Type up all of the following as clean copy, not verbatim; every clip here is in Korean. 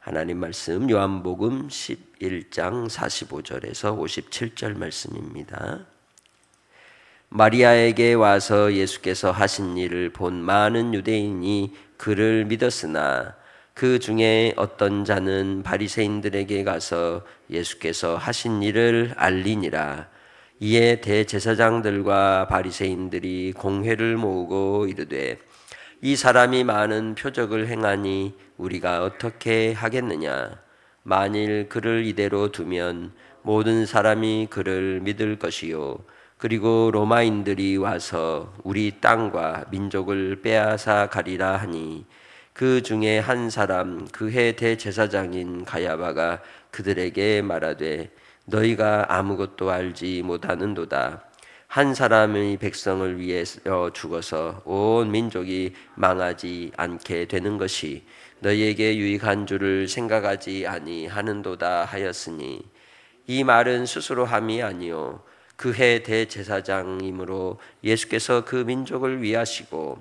하나님 말씀 요한복음 11장 45절에서 57절 말씀입니다. 마리아에게 와서 예수께서 하신 일을 본 많은 유대인이 그를 믿었으나 그 중에 어떤 자는 바리새인들에게 가서 예수께서 하신 일을 알리니라. 이에 대제사장들과 바리새인들이 공회를 모으고 이르되 이 사람이 많은 표적을 행하니 우리가 어떻게 하겠느냐? 만일 그를 이대로 두면 모든 사람이 그를 믿을 것이요. 그리고 로마인들이 와서 우리 땅과 민족을 빼앗아 가리라 하니 그 중에 한 사람 그해 대제사장인 가야바가 그들에게 말하되 너희가 아무것도 알지 못하는도다. 한 사람의 백성을 위해서 죽어서 온 민족이 망하지 않게 되는 것이 너희에게 유익한 줄을 생각하지 아니하는도다 하였으니 이 말은 스스로 함이 아니요 그해 대제사장이므로 예수께서 그 민족을 위하시고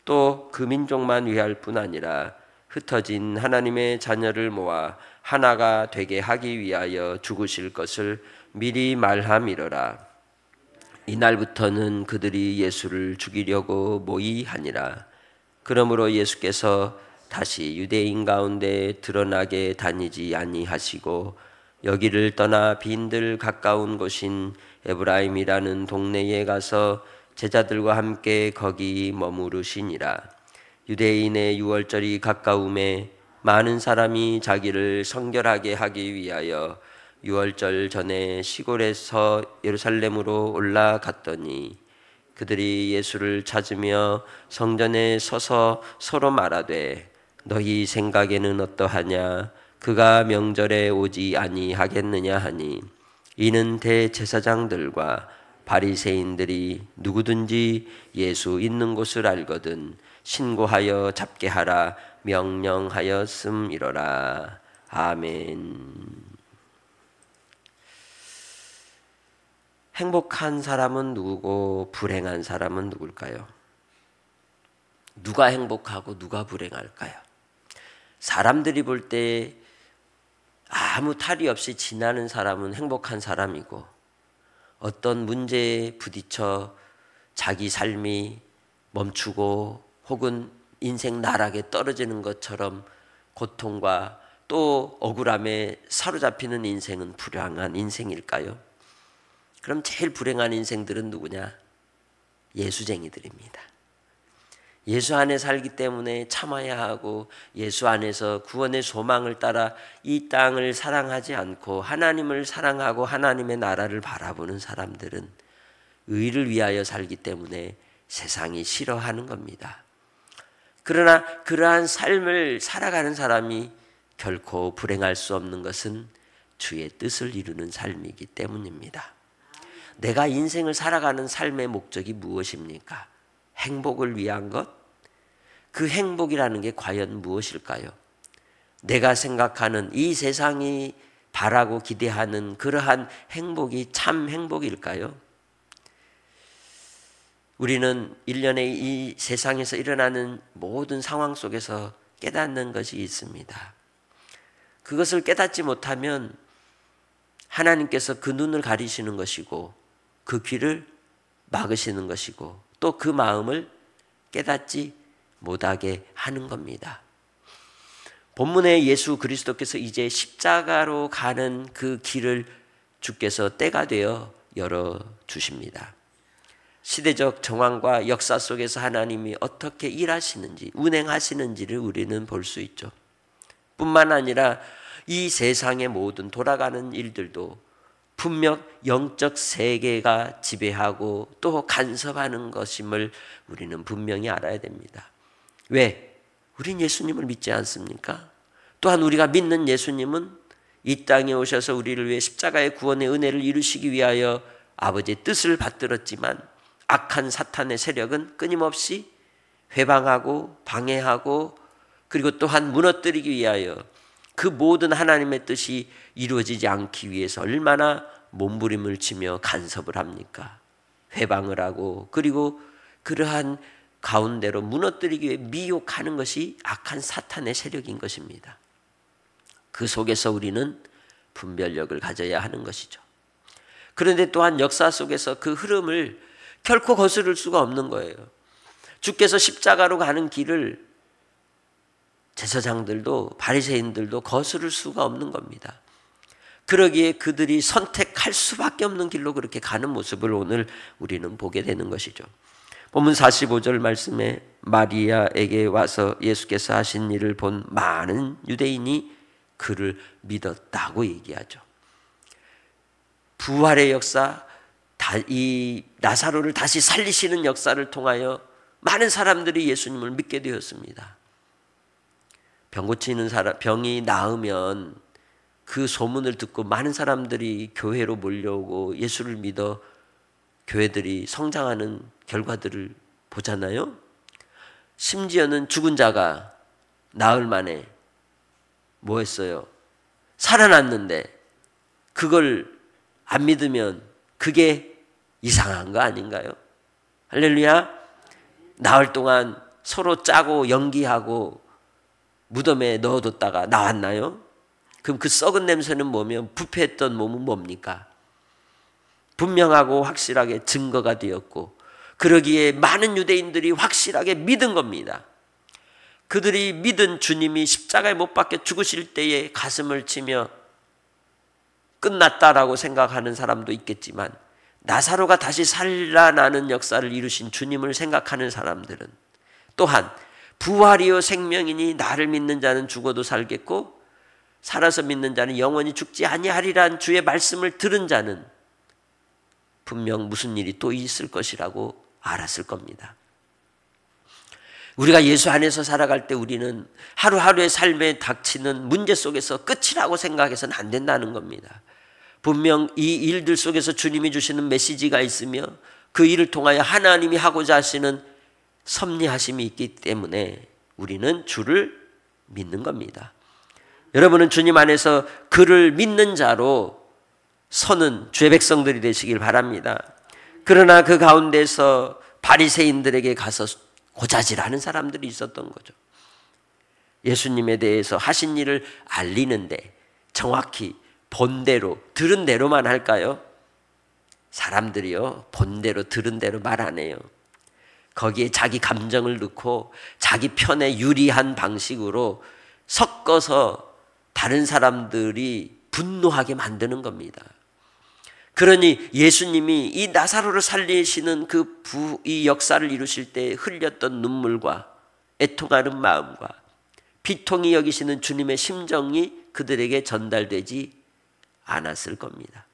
또 그 민족만 위할 뿐 아니라 흩어진 하나님의 자녀를 모아 하나가 되게 하기 위하여 죽으실 것을 미리 말함이로라. 이날부터는 그들이 예수를 죽이려고 모의하니라. 그러므로 예수께서 다시 유대인 가운데 드러나게 다니지 아니하시고 여기를 떠나 빈들 가까운 곳인 에브라임이라는 동네에 가서 제자들과 함께 거기 머무르시니라. 유대인의 유월절이 가까움에 많은 사람이 자기를 성결하게 하기 위하여 유월절 전에 시골에서 예루살렘으로 올라갔더니 그들이 예수를 찾으며 성전에 서서 서로 말하되 너희 생각에는 어떠하냐? 그가 명절에 오지 아니하겠느냐 하니 이는 대제사장들과 바리새인들이 누구든지 예수 있는 곳을 알거든 신고하여 잡게 하라 명령하였음이로라. 아멘. 행복한 사람은 누구고 불행한 사람은 누굴까요? 누가 행복하고 누가 불행할까요? 사람들이 볼 때 아무 탈이 없이 지나는 사람은 행복한 사람이고 어떤 문제에 부딪혀 자기 삶이 멈추고 혹은 인생 나락에 떨어지는 것처럼 고통과 또 억울함에 사로잡히는 인생은 불행한 인생일까요? 그럼 제일 불행한 인생들은 누구냐? 예수쟁이들입니다. 예수 안에 살기 때문에 참아야 하고 예수 안에서 구원의 소망을 따라 이 땅을 사랑하지 않고 하나님을 사랑하고 하나님의 나라를 바라보는 사람들은 의를 위하여 살기 때문에 세상이 싫어하는 겁니다. 그러나 그러한 삶을 살아가는 사람이 결코 불행할 수 없는 것은 주의 뜻을 이루는 삶이기 때문입니다. 내가 인생을 살아가는 삶의 목적이 무엇입니까? 행복을 위한 것? 그 행복이라는 게 과연 무엇일까요? 내가 생각하는 이 세상이 바라고 기대하는 그러한 행복이 참 행복일까요? 우리는 일련의 이 세상에서 일어나는 모든 상황 속에서 깨닫는 것이 있습니다. 그것을 깨닫지 못하면 하나님께서 그 눈을 가리시는 것이고 그 귀를 막으시는 것이고 또 그 마음을 깨닫지 못하게 하는 겁니다. 본문에 예수 그리스도께서 이제 십자가로 가는 그 길을 주께서 때가 되어 열어주십니다. 시대적 정황과 역사 속에서 하나님이 어떻게 일하시는지 운행하시는지를 우리는 볼 수 있죠. 뿐만 아니라 이 세상의 모든 돌아가는 일들도 분명 영적 세계가 지배하고 또 간섭하는 것임을 우리는 분명히 알아야 됩니다. 왜? 우린 예수님을 믿지 않습니까? 또한 우리가 믿는 예수님은 이 땅에 오셔서 우리를 위해 십자가의 구원의 은혜를 이루시기 위하여 아버지의 뜻을 받들었지만 악한 사탄의 세력은 끊임없이 회방하고 방해하고 그리고 또한 무너뜨리기 위하여 그 모든 하나님의 뜻이 이루어지지 않기 위해서 얼마나 몸부림을 치며 간섭을 합니까? 회방을 하고 그리고 그러한 가운데로 무너뜨리기 위해 미혹하는 것이 악한 사탄의 세력인 것입니다. 그 속에서 우리는 분별력을 가져야 하는 것이죠. 그런데 또한 역사 속에서 그 흐름을 결코 거스를 수가 없는 거예요. 주께서 십자가로 가는 길을 제사장들도 바리새인들도 거스를 수가 없는 겁니다. 그러기에 그들이 선택할 수밖에 없는 길로 그렇게 가는 모습을 오늘 우리는 보게 되는 것이죠. 본문 45절 말씀에 마리아에게 와서 예수께서 하신 일을 본 많은 유대인이 그를 믿었다고 얘기하죠. 부활의 역사, 이 나사로를 다시 살리시는 역사를 통하여 많은 사람들이 예수님을 믿게 되었습니다. 병 고치는 사람, 병이 나으면 그 소문을 듣고 많은 사람들이 교회로 몰려오고 예수를 믿어 교회들이 성장하는 결과들을 보잖아요. 심지어는 죽은 자가 나흘 만에 뭐 했어요? 살아났는데 그걸 안 믿으면 그게 이상한 거 아닌가요? 할렐루야. 나흘 동안 서로 짜고 연기하고 무덤에 넣어뒀다가 나왔나요? 그럼 그 썩은 냄새는 뭐면 부패했던 몸은 뭡니까? 분명하고 확실하게 증거가 되었고 그러기에 많은 유대인들이 확실하게 믿은 겁니다. 그들이 믿은 주님이 십자가에 못 박혀 죽으실 때에 가슴을 치며 끝났다라고 생각하는 사람도 있겠지만 나사로가 다시 살아나는 역사를 이루신 주님을 생각하는 사람들은 또한 부활이요 생명이니 나를 믿는 자는 죽어도 살겠고 살아서 믿는 자는 영원히 죽지 아니하리란 주의 말씀을 들은 자는 분명 무슨 일이 또 있을 것이라고 알았을 겁니다. 우리가 예수 안에서 살아갈 때 우리는 하루하루의 삶에 닥치는 문제 속에서 끝이라고 생각해서는 안 된다는 겁니다. 분명 이 일들 속에서 주님이 주시는 메시지가 있으며 그 일을 통하여 하나님이 하고자 하시는 섭리하심이 있기 때문에 우리는 주를 믿는 겁니다. 여러분은 주님 안에서 그를 믿는 자로 서는 주의 백성들이 되시길 바랍니다. 그러나 그 가운데서 바리새인들에게 가서 고자질하는 사람들이 있었던 거죠. 예수님에 대해서 하신 일을 알리는데 정확히 본대로 들은 대로만 할까요? 사람들이요 본대로 들은 대로 말 안 해요. 거기에 자기 감정을 넣고 자기 편에 유리한 방식으로 섞어서 다른 사람들이 분노하게 만드는 겁니다. 그러니 예수님이 이 나사로를 살리시는 이 역사를 이루실 때 흘렸던 눈물과 애통하는 마음과 비통히 여기시는 주님의 심정이 그들에게 전달되지 않았을 겁니다.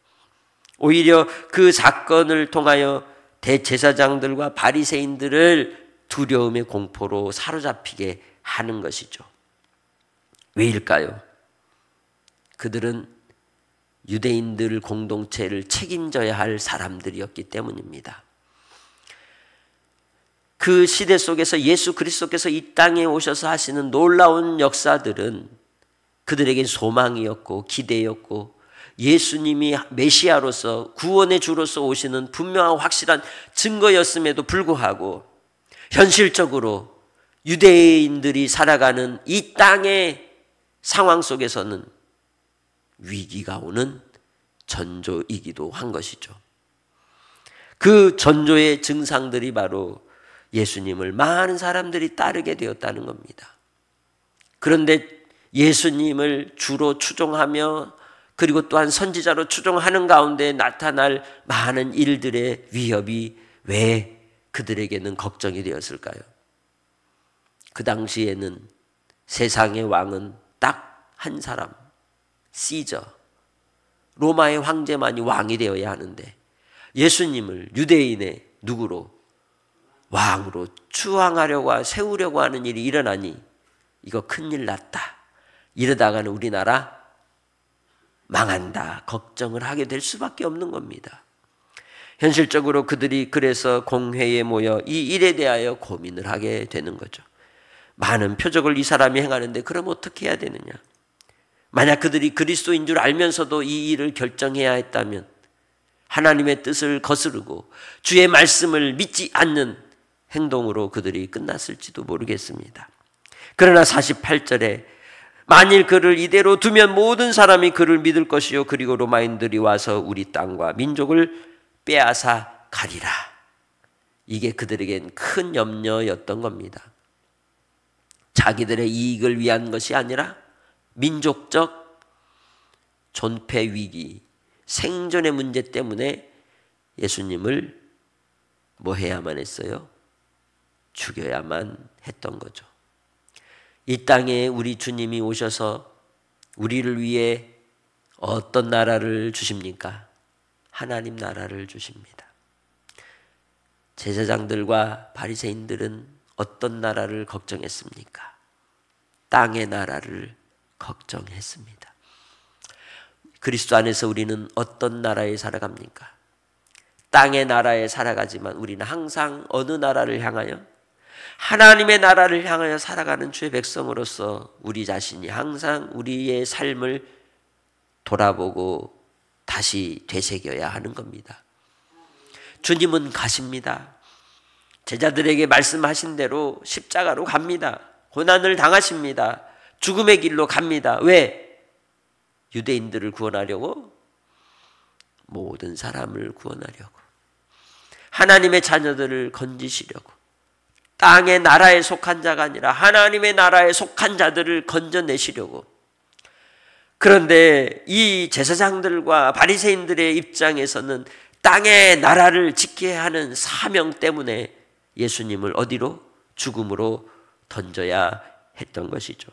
오히려 그 사건을 통하여 대제사장들과 바리새인들을 두려움의 공포로 사로잡히게 하는 것이죠. 왜일까요? 그들은 유대인들 공동체를 책임져야 할 사람들이었기 때문입니다. 그 시대 속에서 예수 그리스도께서 이 땅에 오셔서 하시는 놀라운 역사들은 그들에게 소망이었고 기대였고 예수님이 메시아로서 구원의 주로서 오시는 분명하고 확실한 증거였음에도 불구하고 현실적으로 유대인들이 살아가는 이 땅의 상황 속에서는 위기가 오는 전조이기도 한 것이죠. 그 전조의 증상들이 바로 예수님을 많은 사람들이 따르게 되었다는 겁니다. 그런데 예수님을 주로 추종하며 그리고 또한 선지자로 추종하는 가운데 나타날 많은 일들의 위협이 왜 그들에게는 걱정이 되었을까요? 그 당시에는 세상의 왕은 딱 한 사람, 시저, 로마의 황제만이 왕이 되어야 하는데 예수님을 유대인의 누구로? 왕으로 추앙하려고 세우려고 하는 일이 일어나니 이거 큰일 났다. 이러다가는 우리나라 망한다. 걱정을 하게 될 수밖에 없는 겁니다. 현실적으로 그들이 그래서 공회에 모여 이 일에 대하여 고민을 하게 되는 거죠. 많은 표적을 이 사람이 행하는데 그럼 어떻게 해야 되느냐? 만약 그들이 그리스도인 줄 알면서도 이 일을 결정해야 했다면 하나님의 뜻을 거스르고 주의 말씀을 믿지 않는 행동으로 그들이 끝났을지도 모르겠습니다. 그러나 48절에 만일 그를 이대로 두면 모든 사람이 그를 믿을 것이요 그리고 로마인들이 와서 우리 땅과 민족을 빼앗아 가리라. 이게 그들에겐 큰 염려였던 겁니다. 자기들의 이익을 위한 것이 아니라 민족적 존폐 위기, 생존의 문제 때문에 예수님을 뭐 해야만 했어요? 죽여야만 했던 거죠. 이 땅에 우리 주님이 오셔서 우리를 위해 어떤 나라를 주십니까? 하나님 나라를 주십니다. 제사장들과 바리새인들은 어떤 나라를 걱정했습니까? 땅의 나라를 걱정했습니다. 그리스도 안에서 우리는 어떤 나라에 살아갑니까? 땅의 나라에 살아가지만 우리는 항상 어느 나라를 향하여? 하나님의 나라를 향하여 살아가는 주의 백성으로서 우리 자신이 항상 우리의 삶을 돌아보고 다시 되새겨야 하는 겁니다. 주님은 가십니다. 제자들에게 말씀하신 대로 십자가로 갑니다. 고난을 당하십니다. 죽음의 길로 갑니다. 왜? 유대인들을 구원하려고? 모든 사람을 구원하려고. 하나님의 자녀들을 건지시려고. 땅의 나라에 속한 자가 아니라 하나님의 나라에 속한 자들을 건져내시려고. 그런데 이 제사장들과 바리새인들의 입장에서는 땅의 나라를 지켜야 하는 사명 때문에 예수님을 어디로? 죽음으로 던져야 했던 것이죠.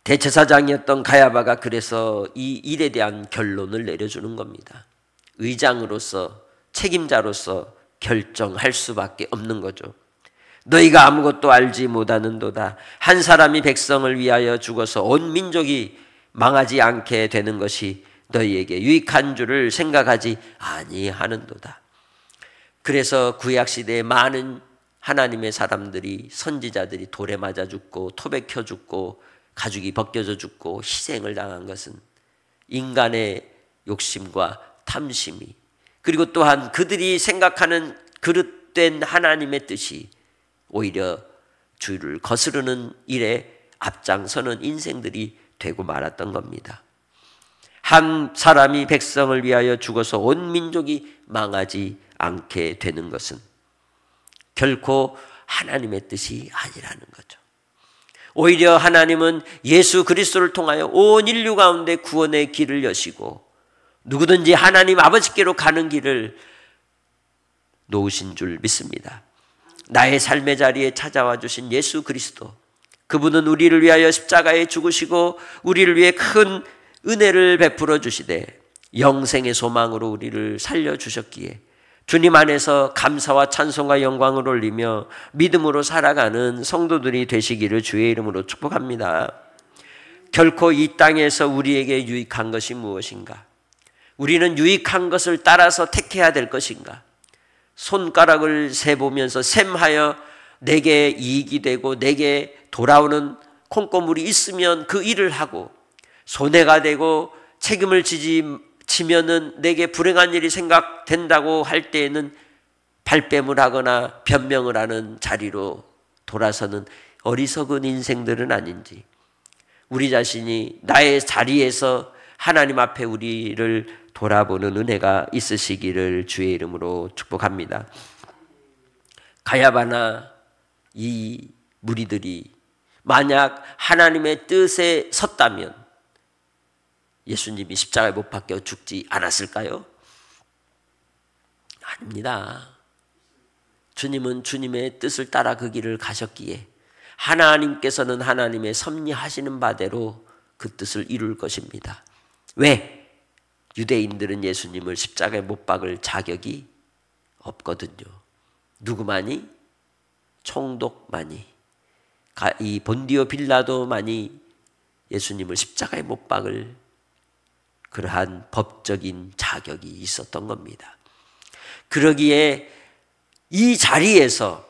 대제사장이었던 가야바가 그래서 이 일에 대한 결론을 내려주는 겁니다. 의장으로서, 책임자로서 결정할 수밖에 없는 거죠. 너희가 아무것도 알지 못하는도다. 한 사람이 백성을 위하여 죽어서 온 민족이 망하지 않게 되는 것이 너희에게 유익한 줄을 생각하지 아니하는도다. 그래서 구약시대에 많은 하나님의 사람들이, 선지자들이 돌에 맞아 죽고 토백혀 죽고 가죽이 벗겨져 죽고 희생을 당한 것은 인간의 욕심과 탐심이, 그리고 또한 그들이 생각하는 그릇된 하나님의 뜻이 오히려 주를 거스르는 일에 앞장서는 인생들이 되고 말았던 겁니다. 한 사람이 백성을 위하여 죽어서 온 민족이 망하지 않게 되는 것은 결코 하나님의 뜻이 아니라는 거죠. 오히려 하나님은 예수 그리스도를 통하여 온 인류 가운데 구원의 길을 여시고 누구든지 하나님 아버지께로 가는 길을 놓으신 줄 믿습니다. 나의 삶의 자리에 찾아와 주신 예수 그리스도, 그분은 우리를 위하여 십자가에 죽으시고 우리를 위해 큰 은혜를 베풀어 주시되 영생의 소망으로 우리를 살려주셨기에 주님 안에서 감사와 찬송과 영광을 올리며 믿음으로 살아가는 성도들이 되시기를 주의 이름으로 축복합니다. 결코 이 땅에서 우리에게 유익한 것이 무엇인가? 우리는 유익한 것을 따라서 택해야 될 것인가? 손가락을 세보면서 셈하여 내게 이익이 되고 내게 돌아오는 콩고물이 있으면 그 일을 하고, 손해가 되고 책임을 지면은 내게 불행한 일이 생각된다고 할 때에는 발뺌을 하거나 변명을 하는 자리로 돌아서는 어리석은 인생들은 아닌지, 우리 자신이 나의 자리에서 하나님 앞에 우리를 돌아보는 은혜가 있으시기를 주의 이름으로 축복합니다. 가야바나 이 무리들이 만약 하나님의 뜻에 섰다면 예수님이 십자가에 못 박혀 죽지 않았을까요? 아닙니다. 주님은 주님의 뜻을 따라 그 길을 가셨기에 하나님께서는 하나님의 섭리하시는 바대로 그 뜻을 이룰 것입니다. 왜? 유대인들은 예수님을 십자가에 못 박을 자격이 없거든요. 누구만이? 총독만이, 이 본디오 빌라도만이 예수님을 십자가에 못 박을 그러한 법적인 자격이 있었던 겁니다. 그러기에 이 자리에서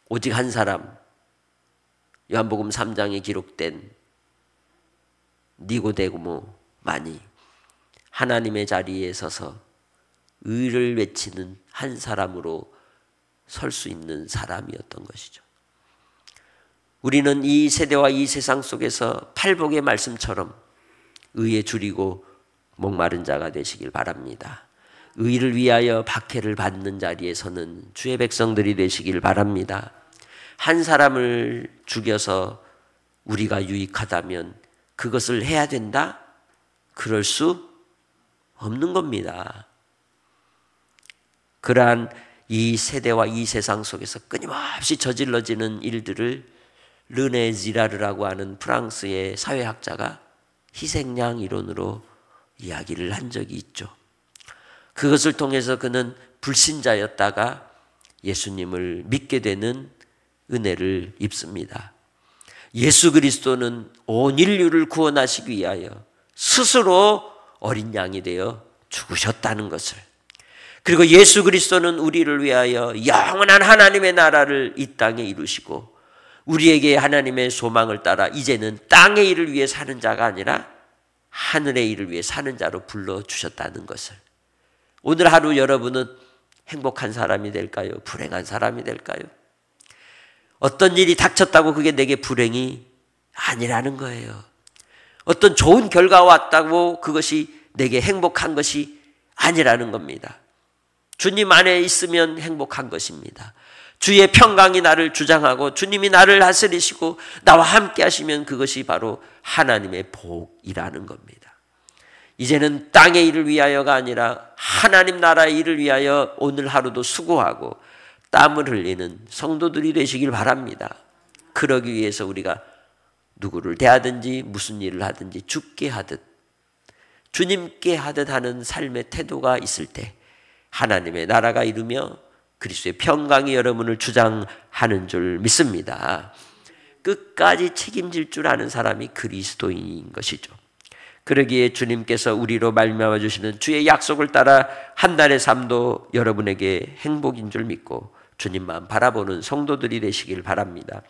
오직 한 사람, 요한복음 3장에 기록된 니고데모만이 하나님의 자리에 서서 의를 외치는 한 사람으로 설 수 있는 사람이었던 것이죠. 우리는 이 세대와 이 세상 속에서 팔복의 말씀처럼 의에 줄이고 목마른 자가 되시길 바랍니다. 의를 위하여 박해를 받는 자리에서는 주의 백성들이 되시길 바랍니다. 한 사람을 죽여서 우리가 유익하다면 그것을 해야 된다? 그럴 수 없는 겁니다. 그러한 이 세대와 이 세상 속에서 끊임없이 저질러지는 일들을 르네 지라르라고 하는 프랑스의 사회학자가 희생양 이론으로 이야기를 한 적이 있죠. 그것을 통해서 그는 불신자였다가 예수님을 믿게 되는 은혜를 입습니다. 예수 그리스도는 온 인류를 구원하시기 위하여 스스로 어린 양이 되어 죽으셨다는 것을, 그리고 예수 그리스도는 우리를 위하여 영원한 하나님의 나라를 이 땅에 이루시고 우리에게 하나님의 소망을 따라 이제는 땅의 일을 위해 사는 자가 아니라 하늘의 일을 위해 사는 자로 불러주셨다는 것을, 오늘 하루 여러분은 행복한 사람이 될까요? 불행한 사람이 될까요? 어떤 일이 닥쳤다고 그게 내게 불행이 아니라는 거예요. 어떤 좋은 결과가 왔다고 그것이 내게 행복한 것이 아니라는 겁니다. 주님 안에 있으면 행복한 것입니다. 주의 평강이 나를 주장하고 주님이 나를 다스리시고 나와 함께 하시면 그것이 바로 하나님의 복이라는 겁니다. 이제는 땅의 일을 위하여가 아니라 하나님 나라의 일을 위하여 오늘 하루도 수고하고 땀을 흘리는 성도들이 되시길 바랍니다. 그러기 위해서 우리가 누구를 대하든지 무슨 일을 하든지 죽게 하듯 주님께 하듯 하는 삶의 태도가 있을 때 하나님의 나라가 이루며 그리스도의 평강이 여러분을 주장하는 줄 믿습니다. 끝까지 책임질 줄 아는 사람이 그리스도인인 것이죠. 그러기에 주님께서 우리로 말미암아 주시는 주의 약속을 따라 한 달의 삶도 여러분에게 행복인 줄 믿고 주님만 바라보는 성도들이 되시길 바랍니다.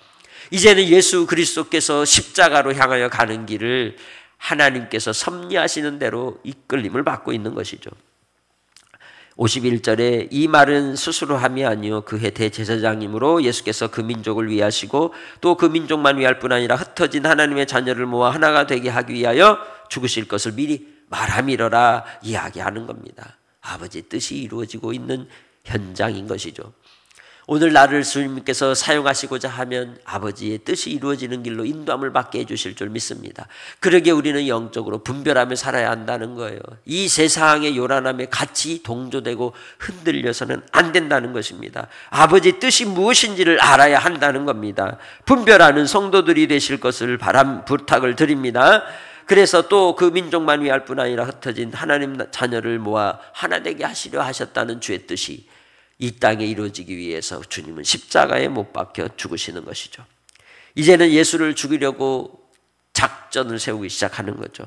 이제는 예수 그리스도께서 십자가로 향하여 가는 길을 하나님께서 섭리하시는 대로 이끌림을 받고 있는 것이죠. 51절에 이 말은 스스로 함이 아니요 그의 대제사장이므로 예수께서 그 민족을 위하시고 또 그 민족만 위할 뿐 아니라 흩어진 하나님의 자녀를 모아 하나가 되게 하기 위하여 죽으실 것을 미리 말함이러라 이야기하는 겁니다. 아버지의 뜻이 이루어지고 있는 현장인 것이죠. 오늘 나를 주님께서 사용하시고자 하면 아버지의 뜻이 이루어지는 길로 인도함을 받게 해주실 줄 믿습니다. 그러기에 우리는 영적으로 분별하며 살아야 한다는 거예요. 이 세상의 요란함에 같이 동조되고 흔들려서는 안 된다는 것입니다. 아버지의 뜻이 무엇인지를 알아야 한다는 겁니다. 분별하는 성도들이 되실 것을 부탁을 드립니다. 그래서 또 그 민족만 위할 뿐 아니라 흩어진 하나님 자녀를 모아 하나 되게 하시려 하셨다는 주의 뜻이 이 땅에 이루어지기 위해서 주님은 십자가에 못 박혀 죽으시는 것이죠. 이제는 예수를 죽이려고 작전을 세우기 시작하는 거죠.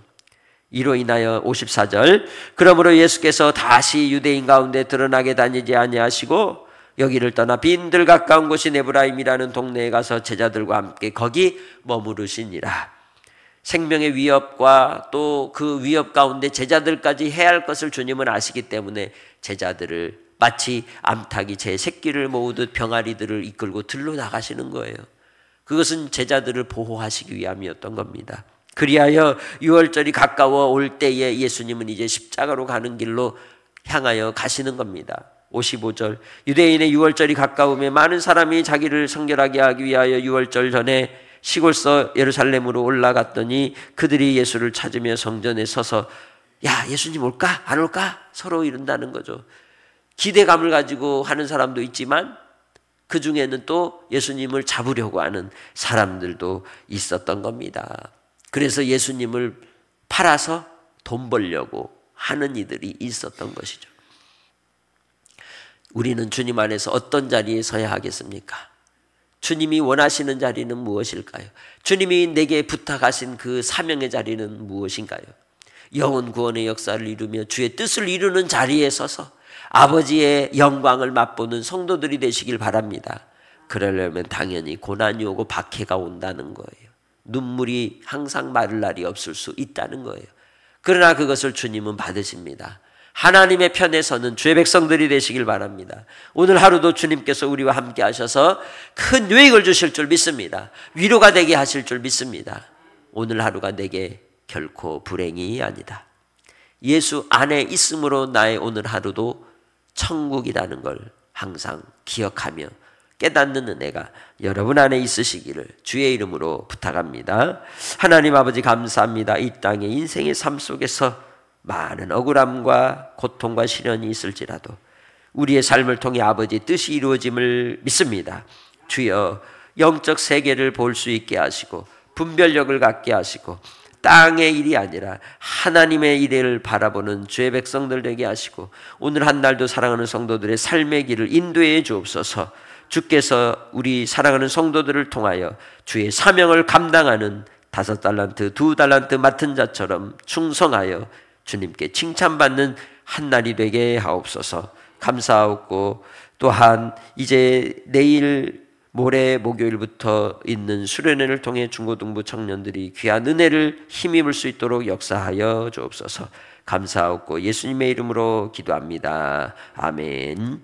이로 인하여 54절 그러므로 예수께서 다시 유대인 가운데 드러나게 다니지 아니하시고 여기를 떠나 빈들 가까운 곳인 에브라임이라는 동네에 가서 제자들과 함께 거기 머무르시니라. 생명의 위협과 또 그 위협 가운데 제자들까지 해야 할 것을 주님은 아시기 때문에 제자들을 마치 암탉이 제 새끼를 모으듯 병아리들을 이끌고 들러 나가시는 거예요. 그것은 제자들을 보호하시기 위함이었던 겁니다. 그리하여 유월절이 가까워 올 때에 예수님은 이제 십자가로 가는 길로 향하여 가시는 겁니다. 55절 유대인의 유월절이 가까우면 많은 사람이 자기를 성결하게 하기 위하여 유월절 전에 시골서 예루살렘으로 올라갔더니 그들이 예수를 찾으며 성전에 서서 야 예수님 올까 안 올까 서로 이른다는 거죠. 기대감을 가지고 하는 사람도 있지만 그 중에는 또 예수님을 잡으려고 하는 사람들도 있었던 겁니다. 그래서 예수님을 팔아서 돈 벌려고 하는 이들이 있었던 것이죠. 우리는 주님 안에서 어떤 자리에 서야 하겠습니까? 주님이 원하시는 자리는 무엇일까요? 주님이 내게 부탁하신 그 사명의 자리는 무엇인가요? 영혼 구원의 역사를 이루며 주의 뜻을 이루는 자리에 서서 아버지의 영광을 맛보는 성도들이 되시길 바랍니다. 그러려면 당연히 고난이 오고 박해가 온다는 거예요. 눈물이 항상 마를 날이 없을 수 있다는 거예요. 그러나 그것을 주님은 받으십니다. 하나님의 편에 서는 주의 백성들이 되시길 바랍니다. 오늘 하루도 주님께서 우리와 함께 하셔서 큰 유익을 주실 줄 믿습니다. 위로가 되게 하실 줄 믿습니다. 오늘 하루가 내게 결코 불행이 아니다. 예수 안에 있음으로 나의 오늘 하루도 천국이라는 걸 항상 기억하며 깨닫는 은혜가 여러분 안에 있으시기를 주의 이름으로 부탁합니다. 하나님 아버지 감사합니다. 이 땅의 인생의 삶 속에서 많은 억울함과 고통과 시련이 있을지라도 우리의 삶을 통해 아버지 뜻이 이루어짐을 믿습니다. 주여 영적 세계를 볼 수 있게 하시고 분별력을 갖게 하시고 땅의 일이 아니라 하나님의 일을 바라보는 주의 백성들 되게 하시고 오늘 한 날도 사랑하는 성도들의 삶의 길을 인도해 주옵소서. 주께서 우리 사랑하는 성도들을 통하여 주의 사명을 감당하는 5달란트, 2달란트 맡은 자처럼 충성하여 주님께 칭찬받는 한 날이 되게 하옵소서. 감사하고 또한 이제 내일 모레 목요일부터 있는 수련회를 통해 중고등부 청년들이 귀한 은혜를 힘입을 수 있도록 역사하여 주옵소서. 감사하고 예수님의 이름으로 기도합니다. 아멘.